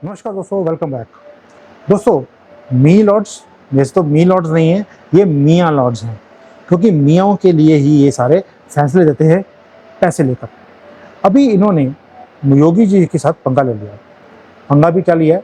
नमस्कार दोस्तों, welcome back. दोस्तों, मी लॉर्ड्स वैसे तो मी लॉर्ड्स नहीं है, ये मियाँ लॉर्ड्स हैं, क्योंकि मियाँओं के लिए ही ये सारे फैसले देते हैं पैसे लेकर। अभी इन्होंने योगी जी के साथ पंगा ले लिया। पंगा भी क्या लिया है,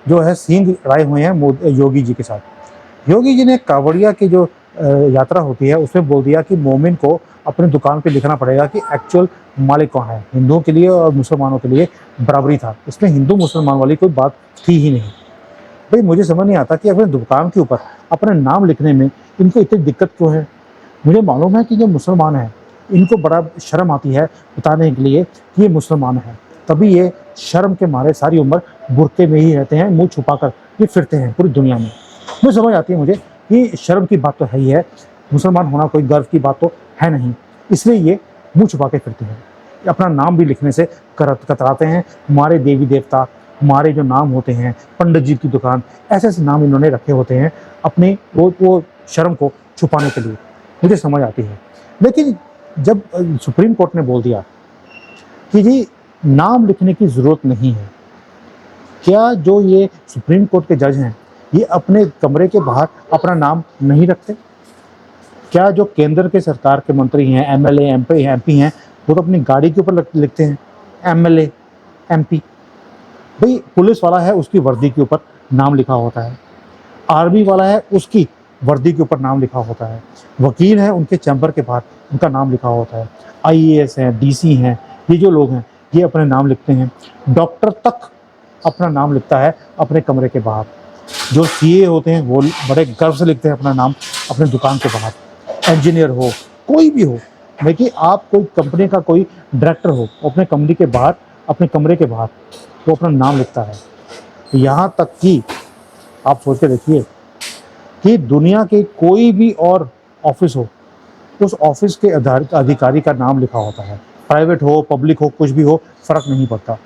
जो है सींग अड़ाए हुए हैं योगी जी के साथ। योगी जी ने कांवड़िया की जो यात्रा होती है उसमें बोल दिया कि मोमिन को अपनी दुकान पे लिखना पड़ेगा कि एक्चुअल मालिक कौन है। हिंदुओं के लिए और मुसलमानों के लिए बराबरी था, इसमें हिंदू मुसलमान वाली कोई बात थी ही नहीं। भाई मुझे समझ नहीं आता कि अपने दुकान के ऊपर अपना नाम लिखने में इनको इतनी दिक्कत क्यों है। मुझे मालूम है कि जो मुसलमान हैं इनको बड़ा शर्म आती है बताने के लिए कि ये मुसलमान है, तभी ये शर्म के मारे सारी उम्र बुर्के में ही रहते हैं, मुंह छुपाकर ये फिरते हैं पूरी दुनिया में। मुझे समझ आती है मुझे कि शर्म की बात तो है ही है, मुसलमान होना कोई गर्व की बात तो है नहीं, इसलिए ये मुंह छुपा के फिरते हैं। अपना नाम भी लिखने से कतराते हैं। हमारे देवी देवता, हमारे जो नाम होते हैं, पंडित जी की दुकान, ऐसे ऐसे नाम इन्होंने रखे होते हैं अपने वो शर्म को छुपाने के लिए। मुझे समझ आती है, लेकिन जब सुप्रीम कोर्ट ने बोल दिया कि जी नाम लिखने की ज़रूरत नहीं है, क्या जो ये सुप्रीम कोर्ट के जज हैं ये अपने कमरे के बाहर अपना नाम नहीं रखते? क्या जो केंद्र के सरकार के मंत्री हैं, एमएलए एमपी हैं, वो तो अपनी गाड़ी के ऊपर लिखते हैं एमएलए एमपी। भाई पुलिस वाला है उसकी वर्दी के ऊपर नाम लिखा होता है, आर्मी वाला है उसकी वर्दी के ऊपर नाम लिखा होता है, वकील है उनके चैम्बर के बाहर उनका नाम लिखा होता है, आईएएस हैं, डीसी हैं, ये जो लोग हैं ये अपने नाम लिखते हैं। डॉक्टर तक अपना नाम लिखता है अपने कमरे के बाहर। जो सीए होते हैं वो बड़े गर्व से लिखते हैं अपना नाम अपने दुकान के बाहर। इंजीनियर हो, कोई भी हो, देखिए आप कोई कंपनी का कोई डायरेक्टर हो, अपने कंपनी के बाहर, अपने कमरे के बाहर वो अपना नाम लिखता है। यहाँ तक कि आप सोच के देखिए कि दुनिया के कोई भी और ऑफिस हो, उस ऑफिस के अधिकारी का नाम लिखा होता है, प्राइवेट हो पब्लिक हो कुछ भी हो, फर्क नहीं पड़ता।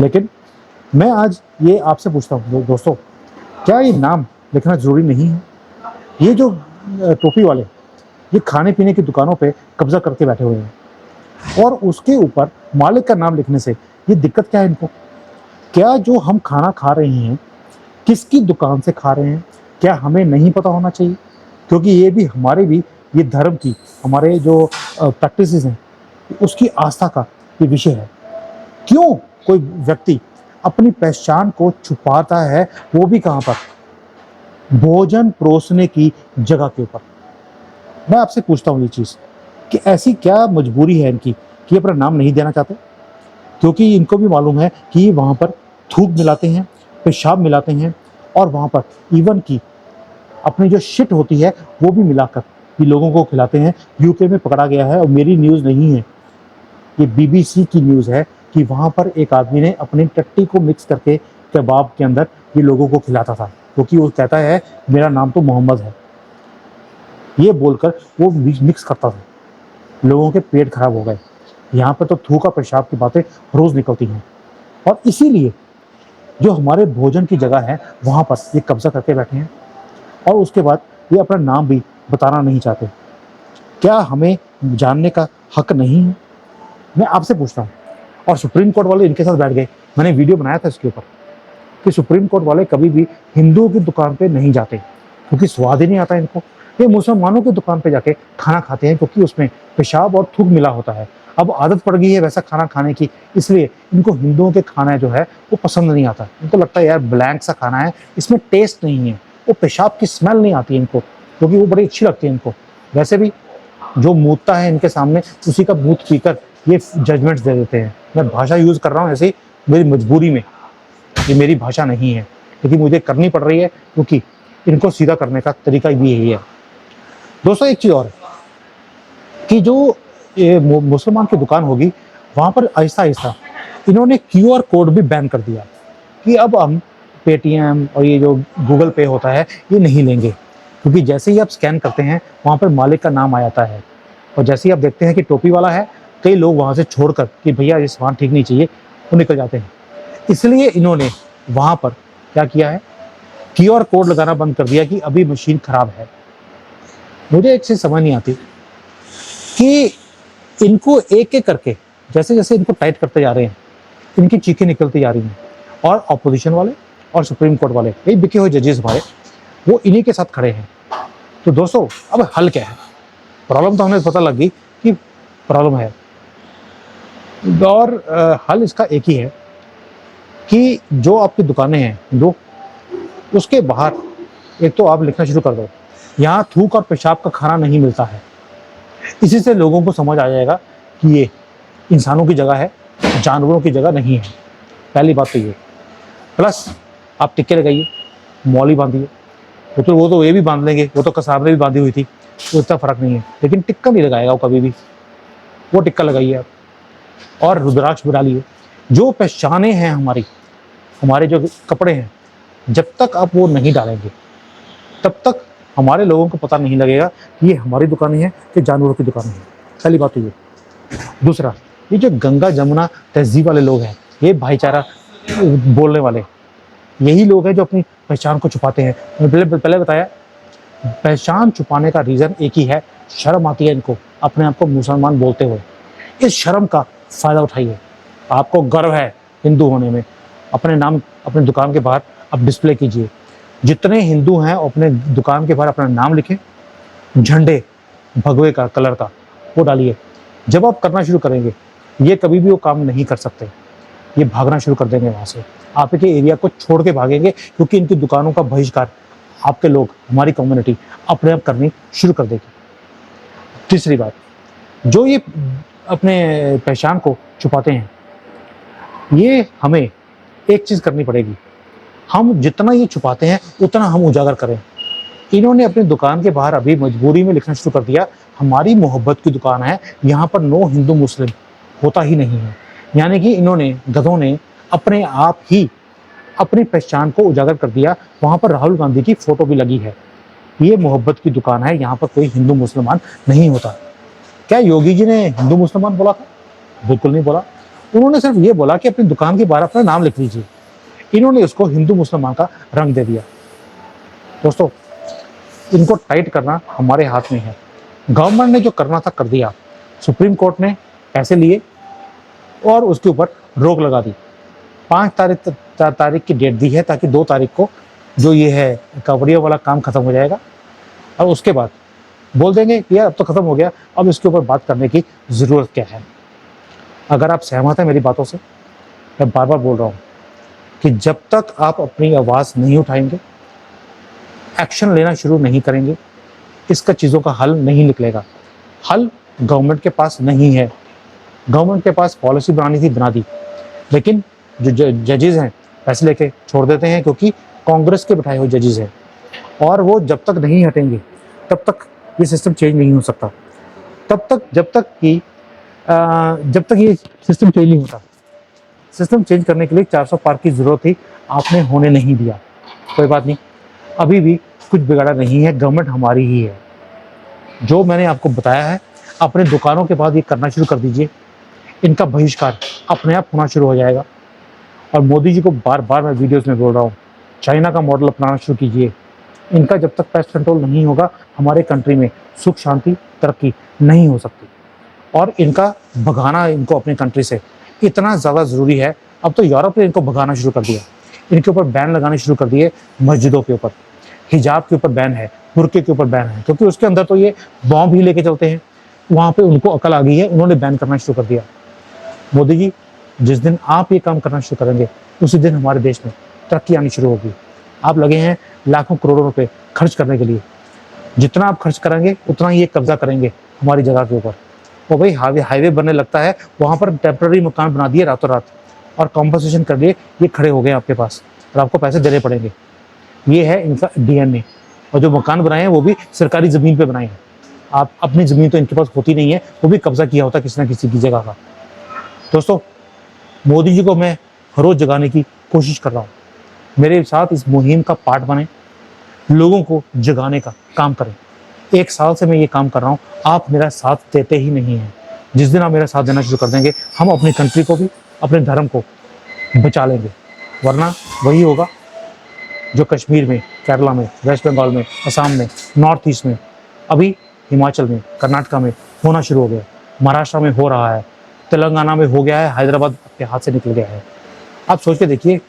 लेकिन मैं आज ये आपसे पूछता हूँ दोस्तों, क्या ये नाम लिखना जरूरी नहीं है? ये जो टोपी वाले ये खाने पीने की दुकानों पे कब्जा करके बैठे हुए हैं और उसके ऊपर मालिक का नाम लिखने से ये दिक्कत क्या है इनको? क्या जो हम खाना खा रहे हैं किसकी दुकान से खा रहे हैं, क्या हमें नहीं पता होना चाहिए? क्योंकि ये भी हमारे भी ये धर्म की, हमारे जो प्रैक्टिसेस हैं उसकी आस्था का ये विषय है। क्यों कोई व्यक्ति अपनी पहचान को छुपाता है, वो भी कहाँ पर? भोजन परोसने की जगह के ऊपर। मैं आपसे पूछता हूँ ये चीज़ कि ऐसी क्या मजबूरी है इनकी कि अपना नाम नहीं देना चाहते? क्योंकि इनको भी मालूम है कि वहाँ पर थूक मिलाते हैं, पेशाब मिलाते हैं और वहाँ पर इवन की अपनी जो शिट होती है वो भी मिलाकर ये लोगों को खिलाते हैं। यूके में पकड़ा गया है, और मेरी न्यूज़ नहीं है, ये बीबीसी की न्यूज़ है कि वहाँ पर एक आदमी ने अपनी टट्टी को मिक्स करके कबाब के अंदर ये लोगों को खिलाता था, क्योंकि वो कहता है मेरा नाम तो मोहम्मद है। ये बोलकर वो मिक्स करता था, लोगों के पेट खराब हो गए। यहाँ पर तो थूका पेशाब की बातें रोज़ निकलती हैं, और इसीलिए जो हमारे भोजन की जगह है वहाँ पर ये कब्जा करके बैठे हैं और उसके बाद ये अपना नाम भी बताना नहीं चाहते। क्या हमें जानने का हक नहीं है? मैं आपसे पूछता हूँ। और सुप्रीम कोर्ट वाले इनके साथ बैठ गए। मैंने वीडियो बनाया था इसके ऊपर कि सुप्रीम कोर्ट वाले कभी भी हिंदुओं की दुकान पे नहीं जाते क्योंकि स्वाद ही नहीं आता इनको। ये मुसलमानों की दुकान पे जाके खाना खाते हैं क्योंकि उसमें पेशाब और थूक मिला होता है। अब आदत पड़ गई है वैसा खाना खाने की, इसलिए इनको हिंदुओं के खाना जो है वो पसंद नहीं आता। इनको लगता है यार ब्लैंक सा खाना है, इसमें टेस्ट नहीं है, वो पेशाब की स्मेल नहीं आती है इनको, क्योंकि वो बड़ी अच्छी लगती है इनको। वैसे भी जो मूतता है इनके सामने उसी का मूत पीकर ये जजमेंट्स दे देते हैं। मैं भाषा यूज़ कर रहा हूँ ऐसे ही मेरी मजबूरी में, ये मेरी भाषा नहीं है लेकिन मुझे करनी पड़ रही है क्योंकि इनको सीधा करने का तरीका भी यही है। दोस्तों एक चीज़ और है कि जो ये मुसलमान की दुकान होगी वहाँ पर आहिस्ता आहिस्ता इन्होंने क्यूआर कोड भी बैन कर दिया कि अब हम पेटीएम और ये जो गूगल पे होता है ये नहीं लेंगे, क्योंकि जैसे ही आप स्कैन करते हैं वहाँ पर मालिक का नाम आ जाता है। और जैसे ही आप देखते हैं कि टोपी वाला है, कई लोग वहाँ से छोड़कर कि भैया ये सामान ठीक नहीं चाहिए, वो निकल जाते हैं। इसलिए इन्होंने वहाँ पर क्या किया है, क्यूआर कोड लगाना बंद कर दिया कि अभी मशीन खराब है। मुझे एक चीज़ समझ नहीं आती कि इनको एक एक करके जैसे जैसे इनको टाइट करते जा रहे हैं इनकी चीखें निकलती जा रही हैं और अपोजिशन वाले और सुप्रीम कोर्ट वाले, ये बिके हुए जजेस हमारे, वो इन्हीं के साथ खड़े हैं। तो दोस्तों अब हल क्या है? प्रॉब्लम तो हमें पता लग गई कि प्रॉब्लम है, और हल इसका एक ही है कि जो आपकी दुकानें हैं जो, उसके बाहर एक तो आप लिखना शुरू कर दो, यहाँ थूक और पेशाब का खाना नहीं मिलता है। इसी से लोगों को समझ आ जाएगा कि ये इंसानों की जगह है, जानवरों की जगह नहीं है। पहली बात तो ये। प्लस आप टिक्के लगाइए, मौली बांधिए, वो तो ये भी बांध लेंगे, वो तो कसाब ने भी बांधी हुई थी, तो इतना फर्क नहीं है, लेकिन टिक्का नहीं लगाएगा वो कभी भी। वो टिक्का लगाइए आप, और रुद्राक्ष बना लिए। जो पहचाने हैं हमारी, हमारे जो कपड़े हैं, जब तक आप वो नहीं डालेंगे तब तक हमारे लोगों को पता नहीं लगेगा कि ये हमारी दुकानें हैं कि जानवरों की दुकानें हैं। पहली बात तो ये। दूसरा, ये जो गंगा जमुना तहजीब वाले लोग हैं, ये भाईचारा बोलने वाले, यही लोग हैं जो अपनी पहचान को छुपाते हैं। मैंने पहले बताया, पहचान छुपाने का रीज़न एक ही है, शर्म आती है इनको अपने आप को मुसलमान बोलते हुए। इस शर्म का फ़ायदा उठाइए। आपको गर्व है हिंदू होने में, अपने नाम अपने दुकान के बाहर आप डिस्प्ले कीजिए। जितने हिंदू हैं अपने दुकान के बाहर अपना नाम लिखें, झंडे भगवे का कलर का वो डालिए। जब आप करना शुरू करेंगे, ये कभी भी वो काम नहीं कर सकते, ये भागना शुरू कर देंगे वहाँ से, आपके एरिया को छोड़ के भागेंगे, क्योंकि इनकी दुकानों का बहिष्कार आपके लोग, हमारी कम्युनिटी अपने आप करनी शुरू कर देगी। तीसरी बात, जो ये अपने पहचान को छुपाते हैं, ये हमें एक चीज़ करनी पड़ेगी, हम जितना ये छुपाते हैं उतना हम उजागर करें। इन्होंने अपनी दुकान के बाहर अभी मजबूरी में लिखना शुरू कर दिया, हमारी मोहब्बत की दुकान है, यहाँ पर नो हिंदू मुस्लिम होता ही नहीं है। यानी कि इन्होंने, गधों ने अपने आप ही अपनी पहचान को उजागर कर दिया। वहाँ पर राहुल गांधी की फोटो भी लगी है। ये मोहब्बत की दुकान है, यहाँ पर कोई हिंदू मुसलमान नहीं होता। क्या योगी जी ने हिंदू मुसलमान बोला था? बिल्कुल नहीं बोला। उन्होंने सिर्फ ये बोला कि अपनी दुकान के बाहर अपना नाम लिख लीजिए। इन्होंने उसको हिंदू मुसलमान का रंग दे दिया। दोस्तों, इनको टाइट करना हमारे हाथ में है। गवर्नमेंट ने जो करना था कर दिया, सुप्रीम कोर्ट ने पैसे लिए और उसके ऊपर रोक लगा दी। 4 तारीख की डेट दी है, ताकि 2 तारीख को जो ये है कांवड़िया वाला काम खत्म हो जाएगा, और उसके बाद बोल देंगे कि यार अब तो खत्म हो गया, अब इसके ऊपर बात करने की ज़रूरत क्या है। अगर आप सहमत हैं मेरी बातों से, मैं बार बार बोल रहा हूँ कि जब तक आप अपनी आवाज़ नहीं उठाएंगे, एक्शन लेना शुरू नहीं करेंगे, इसका चीज़ों का हल नहीं निकलेगा। हल गवर्नमेंट के पास नहीं है। गवर्नमेंट के पास पॉलिसी बनानी थी, बना दी, लेकिन जो जजेस हैं पैसे लेके छोड़ देते हैं, क्योंकि कांग्रेस के बैठाए हुए जजेस हैं, और वो जब तक नहीं हटेंगे तब तक ये सिस्टम चेंज नहीं हो सकता। जब तक ये सिस्टम चेंज नहीं होता। सिस्टम चेंज करने के लिए 400 पार की ज़रूरत थी, आपने होने नहीं दिया। कोई बात नहीं, अभी भी कुछ बिगाड़ा नहीं है, गवर्नमेंट हमारी ही है। जो मैंने आपको बताया है, अपने दुकानों के बाद ये करना शुरू कर दीजिए, इनका बहिष्कार अपने आप होना शुरू हो जाएगा। और मोदी जी को बार बार मैं वीडियोस में बोल रहा हूँ, चाइना का मॉडल अपनाना शुरू कीजिए। इनका जब तक पेस्ट कंट्रोल नहीं होगा, हमारे कंट्री में सुख शांति तरक्की नहीं हो सकती। और इनका भगाना, इनको अपनी कंट्री से इतना ज़्यादा ज़रूरी है। अब तो यूरोप ने इनको भगाना शुरू कर दिया, इनके ऊपर बैन लगाने शुरू कर दिए। मस्जिदों के ऊपर, हिजाब के ऊपर बैन है, बुर्के के ऊपर बैन है, क्योंकि उसके अंदर तो ये बॉम्ब ही लेके चलते हैं। वहाँ पे उनको अकल आ गई है, उन्होंने बैन करना शुरू कर दिया। मोदी जी, जिस दिन आप ये काम करना शुरू करेंगे, उसी दिन हमारे देश में तरक्की आनी शुरू होगी। आप लगे हैं लाखों करोड़ों रुपए खर्च करने के लिए, जितना आप खर्च करेंगे उतना ही ये कब्जा करेंगे हमारी जगह के ऊपर। और भाई हाईवे बनने लगता है, वहाँ पर टेम्प्रेरी मकान बना दिए रातों रात, और कॉम्पनसेशन कर लिए, ये खड़े हो गए आपके पास, और आपको पैसे देने पड़ेंगे। ये है इनका DNA। और जो मकान बनाए हैं वो भी सरकारी ज़मीन पे बनाए हैं। आप अपनी ज़मीन तो इनके पास होती नहीं है, वो भी कब्जा किया होता किसी ना किसी की जगह का। दोस्तों, मोदी जी को मैं हर रोज़ जगाने की कोशिश कर रहा हूँ। मेरे साथ इस मुहिम का पार्ट बने, लोगों को जगाने का काम करें। 1 साल से मैं ये काम कर रहा हूँ, आप मेरा साथ देते ही नहीं हैं। जिस दिन आप मेरा साथ देना शुरू कर देंगे, हम अपनी कंट्री को भी, अपने धर्म को बचा लेंगे। वरना वही होगा जो कश्मीर में, केरला में, वेस्ट बंगाल में, असम में, नॉर्थ ईस्ट में, अभी हिमाचल में, कर्नाटका में होना शुरू हो गया, महाराष्ट्र में हो रहा है, तेलंगाना में हो गया है, हैदराबाद के हाथ से निकल गया है। आप सोच के देखिए,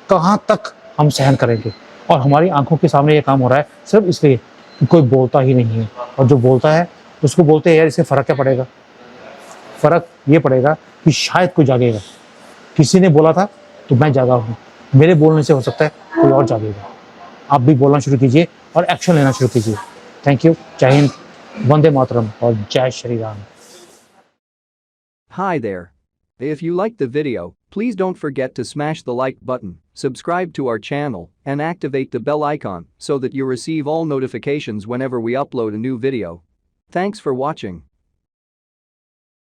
कहाँ तक हम सहन करेंगे। और हमारी आंखों के सामने ये काम हो रहा है सिर्फ इसलिए कि कोई बोलता ही नहीं है, और जो बोलता है उसको बोलते हैं यार इससे फ़र्क क्या पड़ेगा। फ़र्क ये पड़ेगा कि शायद कोई जागेगा। किसी ने बोला था तो मैं जागा हूँ, मेरे बोलने से हो सकता है कोई और जागेगा। आप भी बोलना शुरू कीजिए और एक्शन लेना शुरू कीजिए। Thank you. जय हिंद, वंदे मातरम और जय Shri Ram. Hi there. If you liked the video, please don't forget to smash the like button, subscribe to our channel, and activate the bell icon so that you receive all notifications whenever we upload a new video. Thanks for watching.